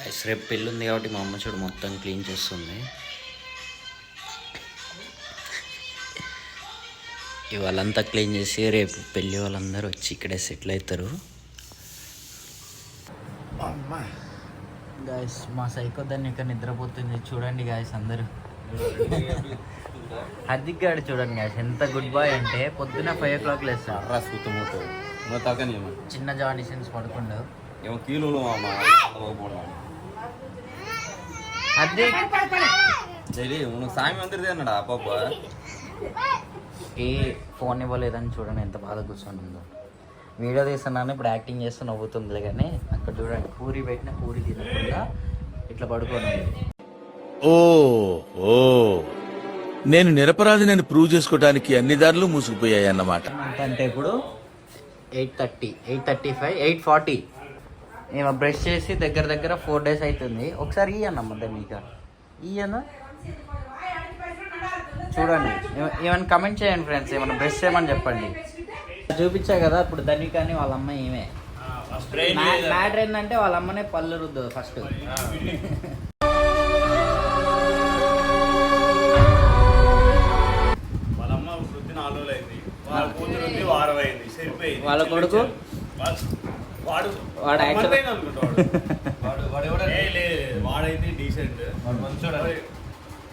Guys రేపు పెళ్ళి ఉంది కాబట్టి మా అమ్మ చూడు మొత్తం క్లీన్ చేస్తుంది. ఇవాళంతా క్లీన్ చేసి రేపు పెళ్ళి వాళ్ళందరూ వచ్చి ఇక్కడే సెటిల్ అవుతారు. గాయస్ మా సైకో దాన్ని ఇక్కడ నిద్రపోతుంది చూడండి గాయస్ అందరూ. హార్దిక్ గారు చూడండి గాయస్ ఎంత గుడ్ బాయ్ అంటే పొద్దున్న 5 o'clock లేస్తాడు. చిన్న జాడిషన్స్ పడుకుండు. హార్దిక్ సాయం అందరిదే అన్నాడు ఆ పాప ఏ ఫోన్ ఇవ్వలేదని చూడండి ఎంత బాధ కూర్చొని ఉందో. వీడియో తీస్తున్నాను ఇప్పుడు యాక్టింగ్ చేస్తూ నవ్వుతుంది కానీ అక్కడ చూడండి పూరి పెట్టిన పూరి తినకుండా ఇట్లా పడుకోండి. ఓ నేను నిరపరాధి నేను ప్రూవ్ చేసుకోవడానికి అన్ని దారులు మూసుకుపోయాయి అన్నమాట. అంటే ఇప్పుడు 8:30, 8:35, 8:40 మేము బ్రష్ చేసి దగ్గర 4 days అవుతుంది. ఒకసారి ఇయ్యన్నమ్మ దాన్ని ఇయ్యను చూడండి. ఏమైనా కమెంట్ చేయండి ఫ్రెండ్స్, ఏమైనా బ్రష్ చేయమని చెప్పండి. చూపించా కదా ఇప్పుడు దాన్ని కానీ వాళ్ళ అమ్మ ఏమే మ్యాటర్ ఏంటంటే వాళ్ళ అమ్మనే పళ్ళు రుద్దు ఫస్ట్. వాళ్ళ కొడుకు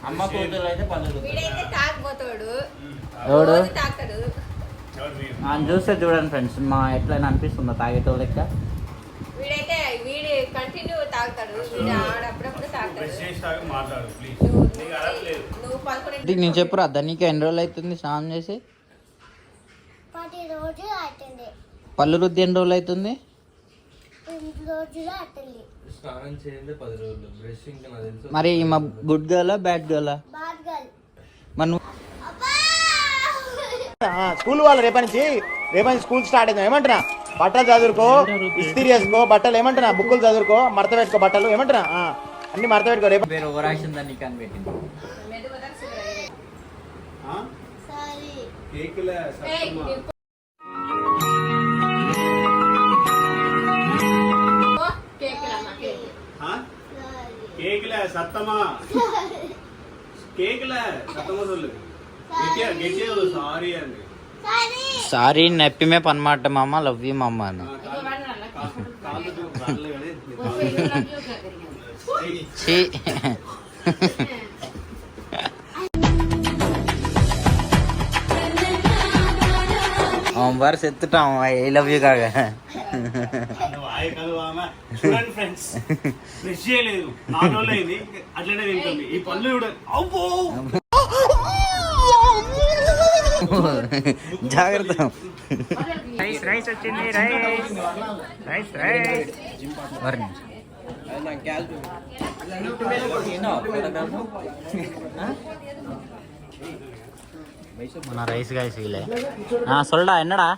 అమ్మ కూతురు అయితే పళ్ళు చూస్తే చూడండి ఫ్రెండ్స్ మా ఎట్లయినా అనిపిస్తుందా తాగేటో లెక్క. నేను చెప్పురా దానికి ఎన్ని రోజులు అవుతుంది స్నానం చేసి? పళ్ళు రుద్ది ఎన్ని రోజులు అవుతుంది? మరి మా గుడ్ గర్లా బ్యాడ్ గర్లా? మన స్కూల్ వాళ్ళు రేపటి స్కూల్ స్టార్ట్ అయింది. ఏమంటున్నా బట్టలు చదువుకో, ఇస్త్రీ చేసుకో బట్టలు, ఏమంటున్నా బుక్కులు చదువుకో, మడత పెట్టుకో బట్టలు, ఏమంటున్నా అన్ని మడత పెట్టుకో. రేపు పేరు ఓవరాక్షన్ దాన్ని కనిపెట్టింది. సత్తమా కేకుల సత్తమా சொல்லு సారీ నెప్పిమే పనమాట మామ లవ్ యూ మామ అని. அவன் பாரு செத்துட்டான் ஐ லவ் யூ காக. జాగ్రత్త. రైస్ వచ్చింది రైస్. మన రైస్ గాయస్ వీలే சொல்டா என்னடா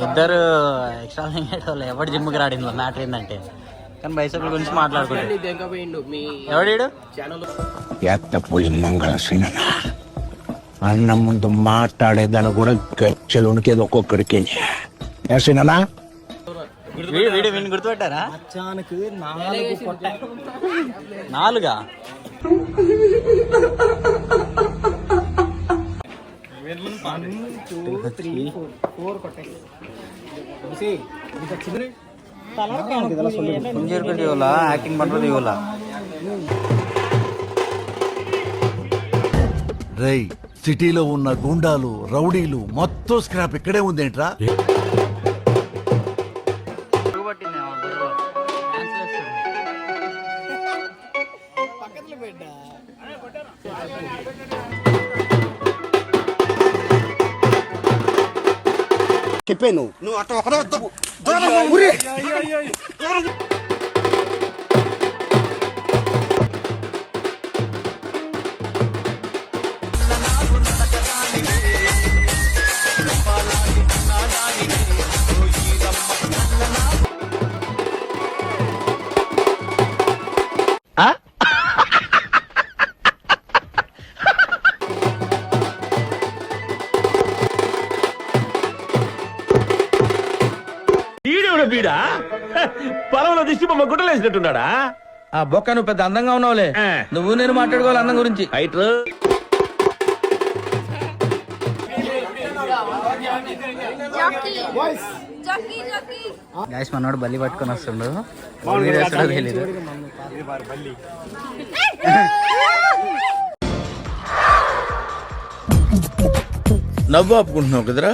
ఇద్దరు ఎక్స్ట్రా వాళ్ళు ఎవడు జిమ్కి రాడింది మ్యాటర్ ఏంటంటే కానీ బైసెప్ల గురించి మాట్లాడుకుంటాడు. ఎవడు అన్న ముందు మాట్లాడేదాన్ని కూడా గచ్చలు ఉనికేది ఒక్కొక్కడికి వేసినా వీడు వీడిని గుర్తుపెట్టారా? 4 యాక్టింగ్ పண்றது ఇవ్వాల. రై సిటీలో ఉన్న గుండాలు రౌడీలు మొత్తం స్క్రాప్ ఇక్కడే ఉందేంట్రా? చెప్పాను నువ్వు అట్లా ఒకరే వీడా పొలంలో దిష్టి బొమ్మ గుట్టలేసినట్టున్నాడా? ఆ బొక్క నువ్వు పెద్ద అందంగా ఉన్నావులే. నువ్వు నేను మాట్లాడుకోవాలి అందం గురించి. హైట్ గాయస్ మనోడు బల్లి పట్టుకొని వస్తుండు. వీడియో వస్తుండో తెలీదు. నవ్వు ఆపుకుంటున్నావు కదరా.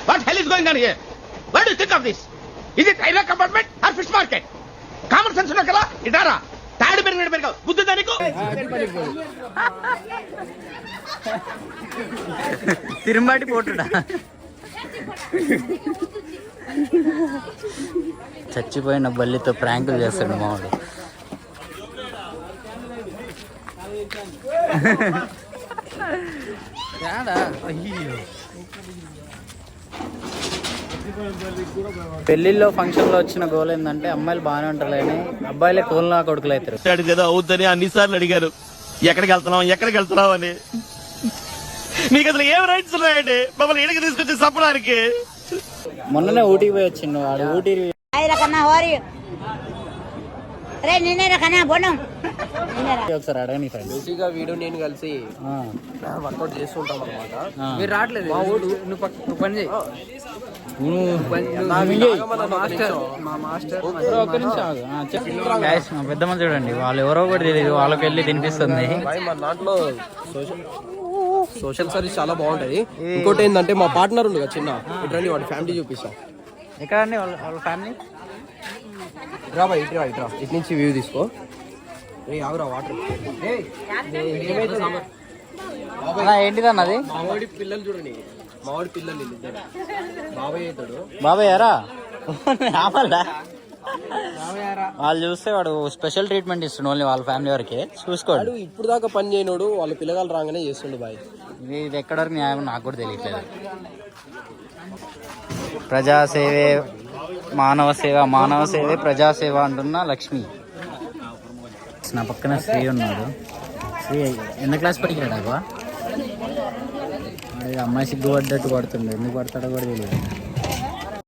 What hell is going on here? What do you think of this? Is it railway compartment or fish market? Common sense ఉన్నా కదా ఇటారా తాడు పెరిగావు బుద్ధి దానికి. తిరుంబాటి పోటుడా చచ్చిపోయిన బల్లితో ప్రాంకులు చేస్తాడు మావాడు. పెళ్లిలో ఫంక్షన్ లో వచ్చిన గోల్ ఏంటంటే అమ్మాయిలు బాగానే ఉంటారు కానీ అబ్బాయిలే కోల్లా కొడుకులు అవుతారు. ఏదో అవుద్దని అన్నిసార్లు అడిగారు ఎక్కడికి వెళ్తున్నావు అని. మీకు అసలు ఏం రైట్స్ ఉన్నాయండి మమ్మల్ని ఇక్కడికి తీసుకొచ్చి చంపడానికి? మొన్ననే ఊటీకి పోయి వచ్చిండు వాడు. ఊటీ ఒకసారి అడగని ఫ్రెండ్. బేసిక్గా వీడు నేను కలిసి వర్కౌట్ చేస్తుంటాం అనమాట. మీరు రావట్లేదు, నువ్వు పని చేయి. పెద్ద మంది చూడండి, వాళ్ళు ఎవరో కూడా తెలియదు, వాళ్ళకి వెళ్ళి తినిపిస్తుంది. మన దాంట్లో సోషల్ సర్వీస్ చాలా బాగుంటది. ఇంకోటి ఏంటంటే మా పార్ట్నర్ ఉంది కదా చిన్న, ఇట్రండి వాడి ఫ్యామిలీ చూపిస్తాం. ఎక్కడ అండి వాళ్ళ ఫ్యామిలీ? ఇట్రా ఇటు నుంచి వ్యూ తీసుకో. ఆగురా వాటర్. ఏంటిదన్నది? మావాడి పిల్లలు చూడండి, మావాడి పిల్లలు ఇద్దరు. బాబాయ్ అవుతాడు. బాబాయ్ యారా వాళ్ళు చూస్తే వాడు స్పెషల్ ట్రీట్మెంట్ ఇస్తుండు ఓన్లీ వాళ్ళ ఫ్యామిలీ వరకే. చూసుకోండి, ఇప్పుడు దాకా పని చేయనోడు వాళ్ళ పిల్లగాలు రాగానే చేస్తుండు బాయ్. ఇది ఎక్కడ వరకు న్యాయం నాకు కూడా తెలియట్లేదు. ప్రజాసేవే మానవ సేవ, మానవ సేవే ప్రజాసేవ అంటున్న లక్ష్మి. నా పక్కన శ్రీ ఉన్నాడు. శ్రీ ఎన్న క్లాస్ పడిగాడు? అమ్మాయి సిగ్గుపడ్డట్టు పడుతుండే, ఎందుకు పడతాడో కూడా తెలియదు.